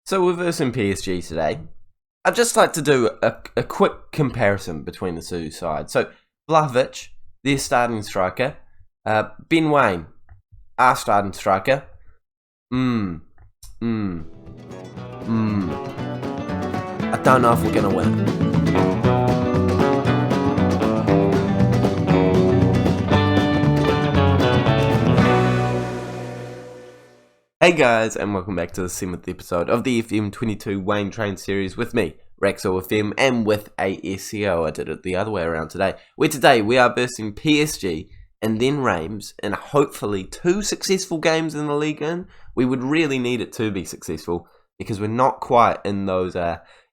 So we're versing PSG today. I'd just like to do a quick comparison between the two sides. So Vlahovic, their starting striker. Ben Waine, our starting striker. I don't know if we're going to win. Hey guys, and welcome back to the 7th episode of the FM22 Waine Train series with me, Raxo FM, and with SCO. I did it the other way around today. Where today we are bursting PSG and then Reims in hopefully 2 successful games in the Liga. We would really need it to be successful because we're not quite in those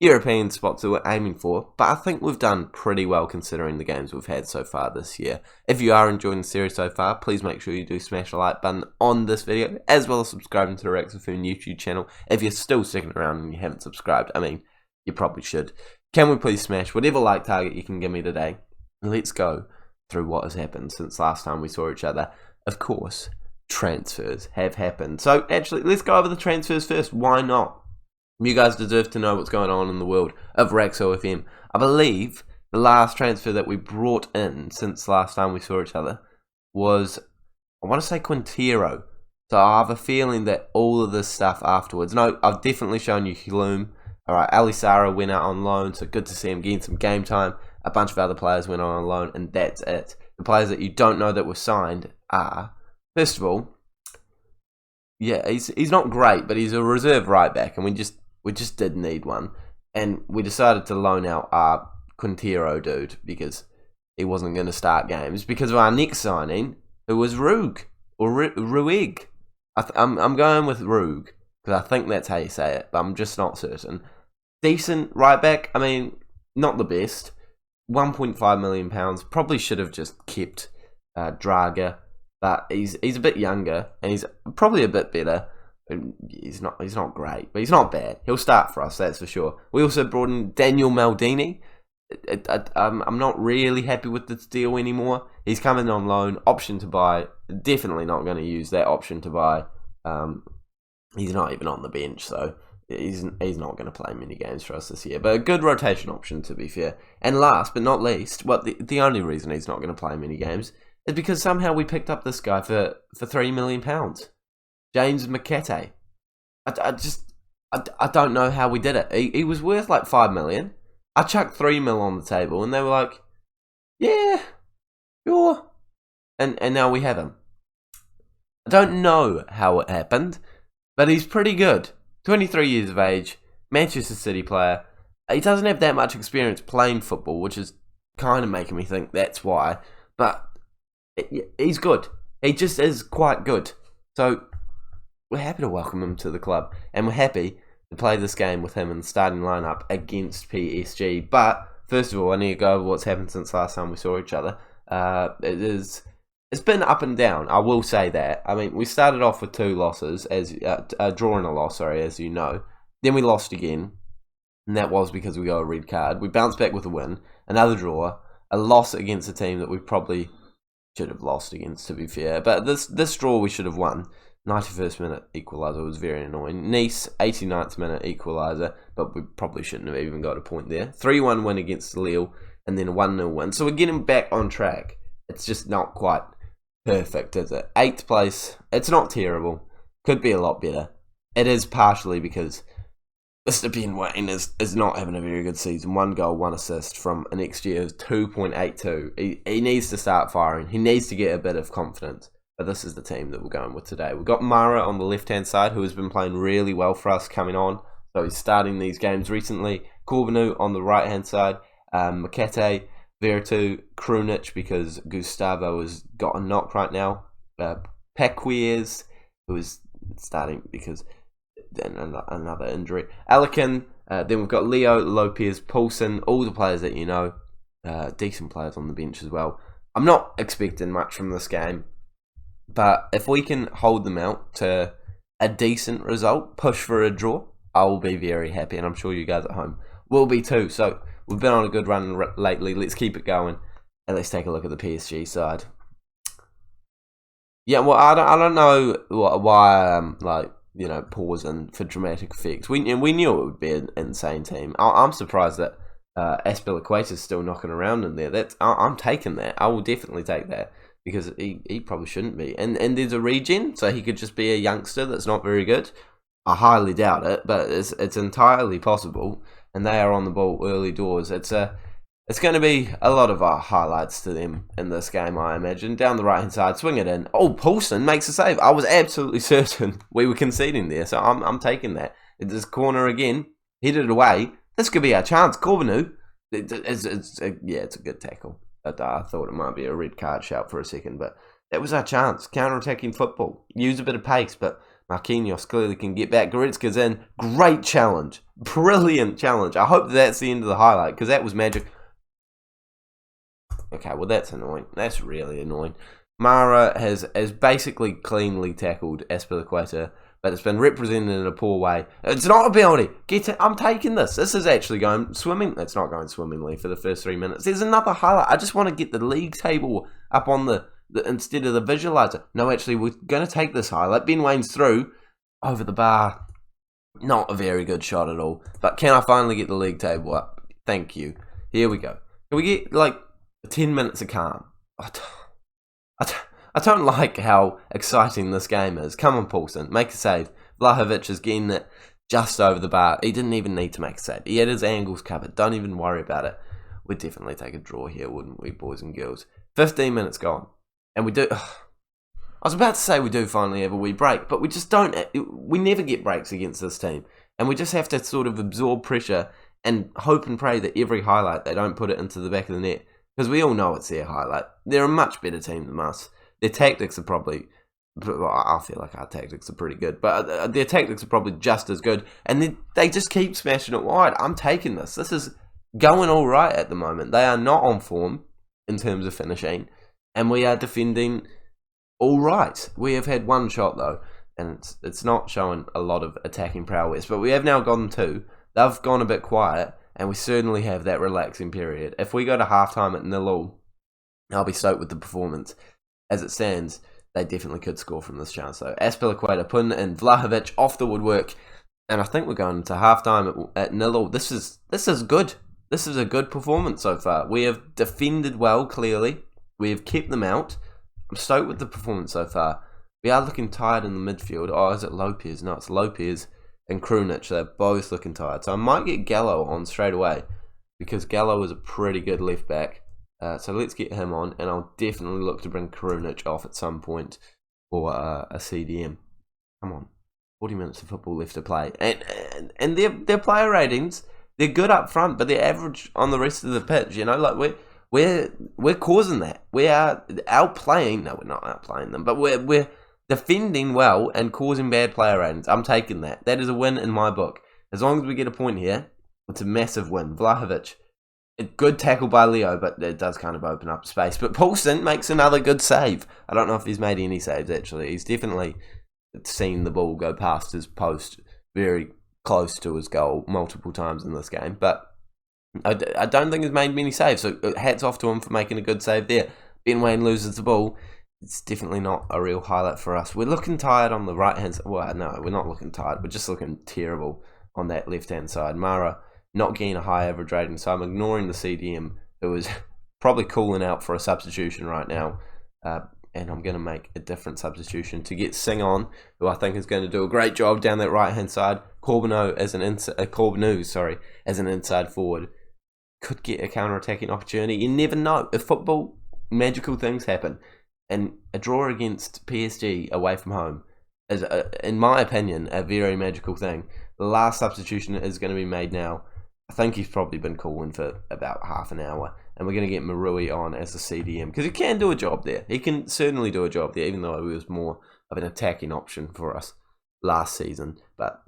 European spots that we're aiming for, but I think we've done pretty well considering the games we've had so far this year. If you are enjoying the series so far, please make sure you do smash the like button on this video, as well as subscribing to the Rex FM YouTube channel. If you're still sticking around and you haven't subscribed, I mean, you probably should. Can we please smash whatever like target you can give me today? Let's go through what has happened since last time we saw each other. Of course, transfers have happened. So actually, let's go over the transfers first. Why not? You guys deserve to know what's going on in the world of Raxo FM. I believe the last transfer that we brought in since last time we saw each other was, I want to say Quintero. So I have a feeling that all of this stuff afterwards. No, I've definitely shown you Gloom. Alright, Alisara went out on loan, so good to see him getting some game time. A bunch of other players went on loan, and that's it. The players that you don't know that were signed are, first of all, yeah, he's not great, but he's a reserve right back, and we just did need one, and we decided to loan out our Quintero dude because he wasn't going to start games because of our next signing, who was Ruig or Ruig. I'm going with Ruig because I think that's how you say it, but I'm just not certain. Decent right back. I mean, not the best. £1.5 million. Probably should have just kept Draga, but he's a bit younger and he's probably a bit better. He's not great, but he's not bad. He'll start for us, that's for sure. We also brought in Daniel Maldini. I'm not really happy with this deal anymore. He's coming on loan, option to buy. Definitely not going to use that option to buy. He's not even on the bench, so he's not going to play many games for us this year. But a good rotation option, to be fair. And last but not least, the only reason he's not going to play many games is because somehow we picked up this guy for £3 million. James McKetay. I don't know how we did it. He was worth like 5 million. I chucked 3 mil on the table and they were like, yeah, sure. And now we have him. I don't know how it happened, but he's pretty good. 23 years of age, Manchester City player. He doesn't have that much experience playing football, which is kind of making me think that's why. But he's good. He just is quite good. So we're happy to welcome him to the club, and we're happy to play this game with him in the starting lineup against PSG. But first of all, I need to go over what's happened since last time we saw each other. It's been up and down. I will say that. I mean, we started off with 2 losses, as drawing a loss, as you know. Then we lost again, and that was because we got a red card. We bounced back with a win, another draw, a loss against a team that we probably should have lost against, to be fair. But this draw we should have won. 91st minute equaliser was very annoying. Nice, 89th minute equaliser, but we probably shouldn't have even got a point there. 3-1 win against Lille, and then a 1-0 win. So we're getting back on track. It's just not quite perfect, is it? 8th place, it's not terrible. Could be a lot better. It is partially because Mr. Ben Waine is not having a very good season. 1 goal, 1 assist from an XG of 2.82. He needs to start firing. He needs to get a bit of confidence. But this is the team that we're going with today. We've got Mara on the left-hand side, who has been playing really well for us coming on. So he's starting these games recently. Corvinu on the right-hand side. Makete, Vertu, Krunic, because Gustavo has got a knock right now. Paquiers, who is starting because then another injury. Alikin, then we've got Leo, Lopez, Poulsen, all the players that you know. Decent players on the bench as well. I'm not expecting much from this game. But if we can hold them out to a decent result, push for a draw, I will be very happy. And I'm sure you guys at home will be too. So we've been on a good run lately. Let's keep it going. And let's take a look at the PSG side. Yeah, well, I don't know why I'm like pause in for dramatic effects. We knew it would be an insane team. I'm surprised that Azpilicueta is still knocking around in there. I'm taking that. I will definitely take that because he probably shouldn't be. And there's a regen, so he could just be a youngster that's not very good. I highly doubt it, but it's entirely possible. And they are on the ball early doors. It's going to be a lot of highlights to them in this game, I imagine. Down the right-hand side, swing it in. Oh, Paulson makes a save. I was absolutely certain we were conceding there, so I'm taking that. It's this corner again. Headed it away. This could be our chance. Corbinu. It's a good tackle. I thought it might be a red card shout for a second, but that was our chance. Counter-attacking football. Use a bit of pace, but Marquinhos clearly can get back. Goretzka's in. Great challenge. Brilliant challenge. I hope that's the end of the highlight, because that was magic. Okay, well that's annoying. That's really annoying. Mara has basically cleanly tackled Azpilicueta, but it's been represented in a poor way. It's not a penalty. I'm taking this. This is actually going swimming. It's not going swimmingly for the first 3 minutes. There's another highlight. I just want to get the league table up on the instead of the visualizer. No, actually, we're going to take this highlight. Ben Waine's through over the bar. Not a very good shot at all. But can I finally get the league table up? Thank you. Here we go. Can we get 10 minutes of calm? I don't like how exciting this game is. Come on, Paulson. Make a save. Vlahovic is getting it just over the bar. He didn't even need to make a save. He had his angles covered. Don't even worry about it. We'd definitely take a draw here, wouldn't we, boys and girls? 15 minutes gone. And we do... I was about to say we do finally have a wee break, but we just don't... We never get breaks against this team. And we just have to sort of absorb pressure and hope and pray that every highlight, they don't put it into the back of the net. Because we all know it's their highlight. They're a much better team than us. Their tactics are probably... I feel like our tactics are pretty good. But their tactics are probably just as good. And they just keep smashing it wide. I'm taking this. This is going all right at the moment. They are not on form in terms of finishing. And we are defending all right. We have had one shot, though. And it's not showing a lot of attacking prowess. But we have now gone two. They've gone a bit quiet. And we certainly have that relaxing period. If we go to halftime at 0-0, I'll be stoked with the performance. As it stands, they definitely could score from this chance, though. Azpilicueta putting in Vlahovic off the woodwork. And I think we're going to halftime at 0-0. This is good. This is a good performance so far. We have defended well, clearly. We have kept them out. I'm stoked with the performance so far. We are looking tired in the midfield. Oh, is it Lopez? No, it's Lopez and Krunic. They're both looking tired. So I might get Gallo on straight away, because Gallo is a pretty good left back. So let's get him on, and I'll definitely look to bring Krunic off at some point for a CDM. Come on, 40 minutes of football left to play, and their player ratings, they're good up front, but they're average on the rest of the pitch. We're causing that. We are outplaying. No, we're not outplaying them, but we're defending well and causing bad player ratings. I'm taking that. That is a win in my book. As long as we get a point here, it's a massive win. Vlahovic. A good tackle by Leo, but it does kind of open up space. But Paulson makes another good save. I don't know if he's made any saves, actually. He's definitely seen the ball go past his post very close to his goal multiple times in this game. But I don't think he's made many saves. So hats off to him for making a good save there. Ben Waine loses the ball. It's definitely not a real highlight for us. We're looking tired on the right-hand side. Well, no, we're not looking tired. We're just looking terrible on that left-hand side. Mara not getting a high average rating, so I'm ignoring the CDM, who is probably cooling out for a substitution right now, and I'm going to make a different substitution to get Singh on, who I think is going to do a great job down that right hand side. Corbinu as an inside forward could get a counter attacking opportunity. You never know. If football, magical things happen, and a draw against PSG away from home is, in my opinion, a very magical thing. The last substitution is going to be made now. I think he's probably been calling for about half an hour. And we're going to get Marui on as the CDM. Because he can do a job there. He can certainly do a job there. Even though he was more of an attacking option for us last season. But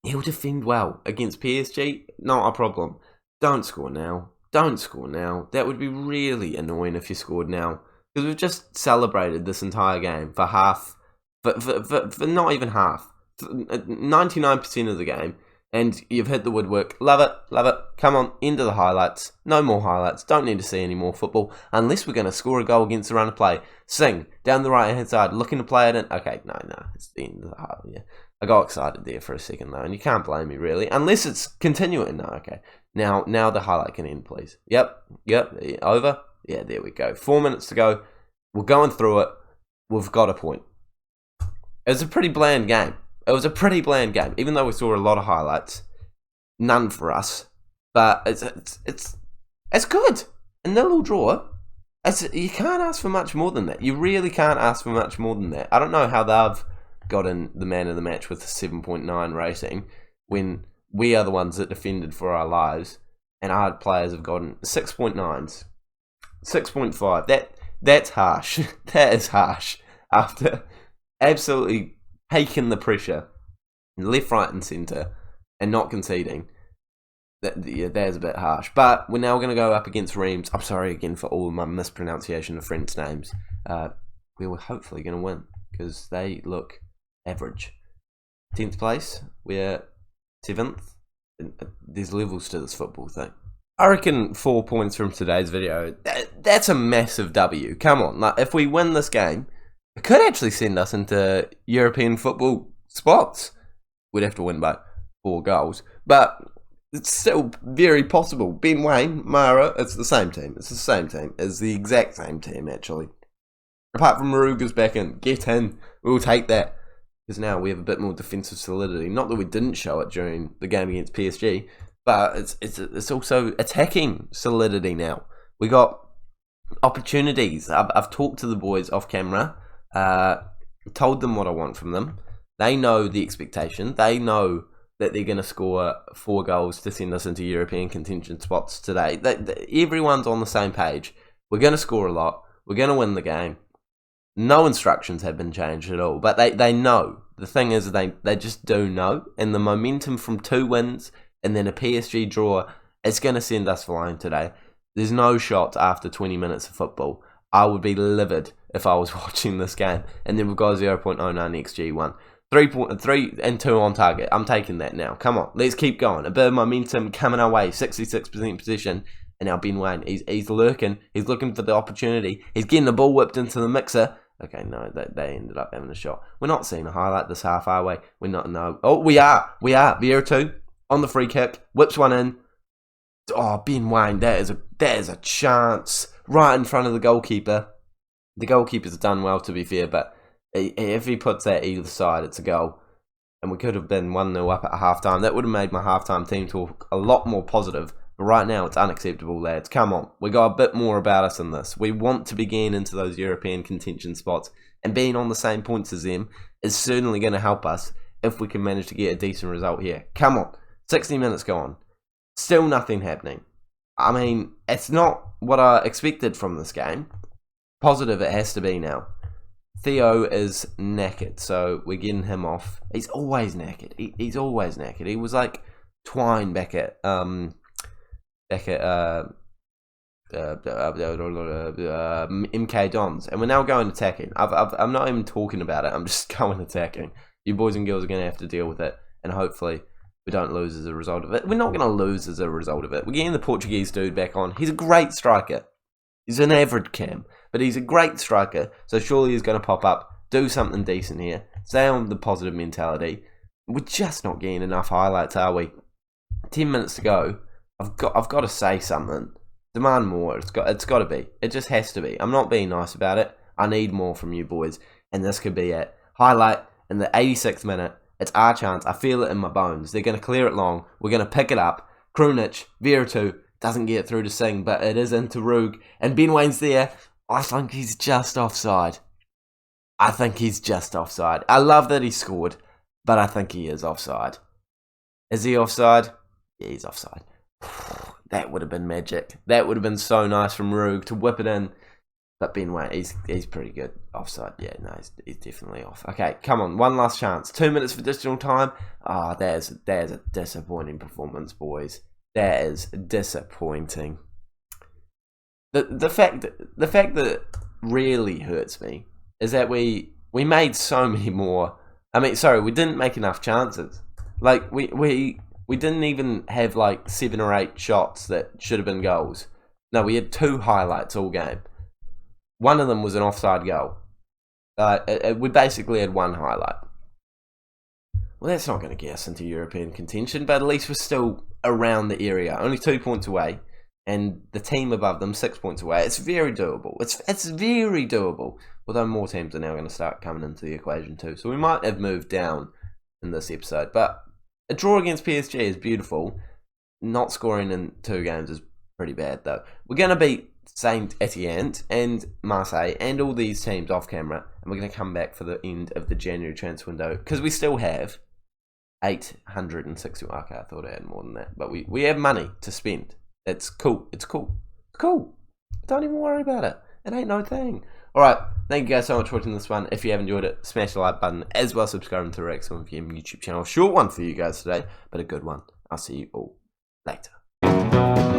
he'll defend well against PSG. Not a problem. Don't score now. Don't score now. That would be really annoying if you scored now. Because we've just celebrated this entire game for half. For not even half. 99% of the game. And you've hit the woodwork. Love it, love it. Come on, into the highlights. No more highlights. Don't need to see any more football. Unless we're going to score a goal against the run of play. Singh, down the right-hand side, looking to play it in. Okay, no. It's the end of the highlight, yeah. I got excited there for a second though, and you can't blame me really, unless it's continuing. No, okay. Now the highlight can end, please. Yep, over. Yeah, there we go. 4 minutes to go. We're going through it. We've got a point. It was a pretty bland game. Even though we saw a lot of highlights, none for us. But it's good. A 0-0 draw. You can't ask for much more than that. You really can't ask for much more than that. I don't know how they've gotten the man of the match with a 7.9 rating when we are the ones that defended for our lives, and our players have gotten 6.9s, 6.5. That's harsh. That is harsh. After absolutely taking the pressure left, right, and centre and not conceding. That is a bit harsh. But we're now going to go up against Reims. I'm sorry again for all of my mispronunciation of French names. We were hopefully going to win because they look average. 10th place. We're 7th. There's levels to this football thing. I reckon 4 points from today's video. That's a massive W. Come on. Like, if we win this game, it could actually send us into European football spots. We'd have to win by 4 goals. But it's still very possible. Ben Waine, Mara, it's the same team. It's the same team. It's the exact same team, actually. Apart from Maruga's back in. Get in. We'll take that. Because now we have a bit more defensive solidity. Not that we didn't show it during the game against PSG, but it's also attacking solidity now. We got opportunities. I've talked to the boys off camera, told them what I want from them. They know the expectation. They know that they're going to score 4 goals to send us into European contention spots today. Everyone's on the same page. We're going to score a lot. We're going to win the game. No instructions have been changed at all, but they know. The thing is, they just do know, and the momentum from 2 wins and then a PSG draw, it's going to send us flying today. There's no shots after 20 minutes of football. I would be livid if I was watching this game. And then we've got 0.09 XG1. 3 and 2 on target. I'm taking that now. Come on, let's keep going. A bit of momentum coming our way. 66% possession. And now Ben Waine, he's lurking. He's looking for the opportunity. He's getting the ball whipped into the mixer. Okay, no, they ended up having a shot. We're not seeing a highlight this half, are we? We're not, no. Oh, we are. Vieira 2 on the free kick. Whips one in. Oh, Ben Waine, that is a chance. Right in front of the goalkeeper. The goalkeeper's done well, to be fair, but if he puts that either side, it's a goal. And we could have been 1-0 up at half-time. That would have made my half-time team talk a lot more positive. But right now, it's unacceptable, lads. Come on. We got a bit more about us in this. We want to be getting into those European contention spots. And being on the same points as them is certainly going to help us if we can manage to get a decent result here. Come on. 60 minutes gone. Still nothing happening. I mean, it's not what I expected from this game. Positive it has to be now. Theo is knackered, so we're getting him off. He's always knackered. He's always knackered. He was like Twine back at MK Dons, and we're now going attacking. I'm not even talking about it. I'm just going attacking. You boys and girls are going to have to deal with it, and hopefully we don't lose as a result of it. We're not going to lose as a result of it. We're getting the Portuguese dude back on. He's a great striker. He's an average cam, but he's a great striker, so surely he's going to pop up, do something decent here, stay on the positive mentality. We're just not getting enough highlights, are we? 10 minutes to go. I've got to say something. Demand more. It's got to be. It just has to be. I'm not being nice about it. I need more from you boys, and this could be it. Highlight in the 86th minute. It's our chance. I feel it in my bones. They're going to clear it long. We're going to pick it up. Krunic, Vieira 2. Doesn't get through to Singh, but it is into Rug. And Ben Waine's there. I think he's just offside. I love that he scored, but I think he is offside. Is he offside? Yeah, he's offside. That would have been magic. That would have been so nice from Rug to whip it in. But Ben Waine, he's pretty good. Offside, yeah, no, he's definitely off. Okay, come on, one last chance. 2 minutes for additional time. Ah, there's a disappointing performance, boys. That is disappointing. The fact that really hurts me is that we made so many more. I mean, sorry, we didn't make enough chances. Like we didn't even have like 7 or 8 shots that should have been goals. No, we had 2 highlights all game. One of them was an offside goal. We basically had 1 highlight. Well, that's not going to get us into European contention, but at least we're still around the area, only 2 points away, and the team above them 6 points away. It's very doable. It's very doable. Although more teams are now going to start coming into the equation too, so we might have moved down in this episode. But a draw against PSG is beautiful. Not scoring in 2 games is pretty bad though. We're going to beat Saint Etienne and Marseille and all these teams off camera, and we're going to come back for the end of the January transfer window because we still have 860. Okay, I thought I had more than that, but we have money to spend. It's cool. It's cool. It's cool. Don't even worry about it. It ain't no thing. Alright, thank you guys so much for watching this one. If you have enjoyed it, smash the like button as well. Subscribe to the Rex on FM YouTube channel. Short one for you guys today, but a good one. I'll see you all later.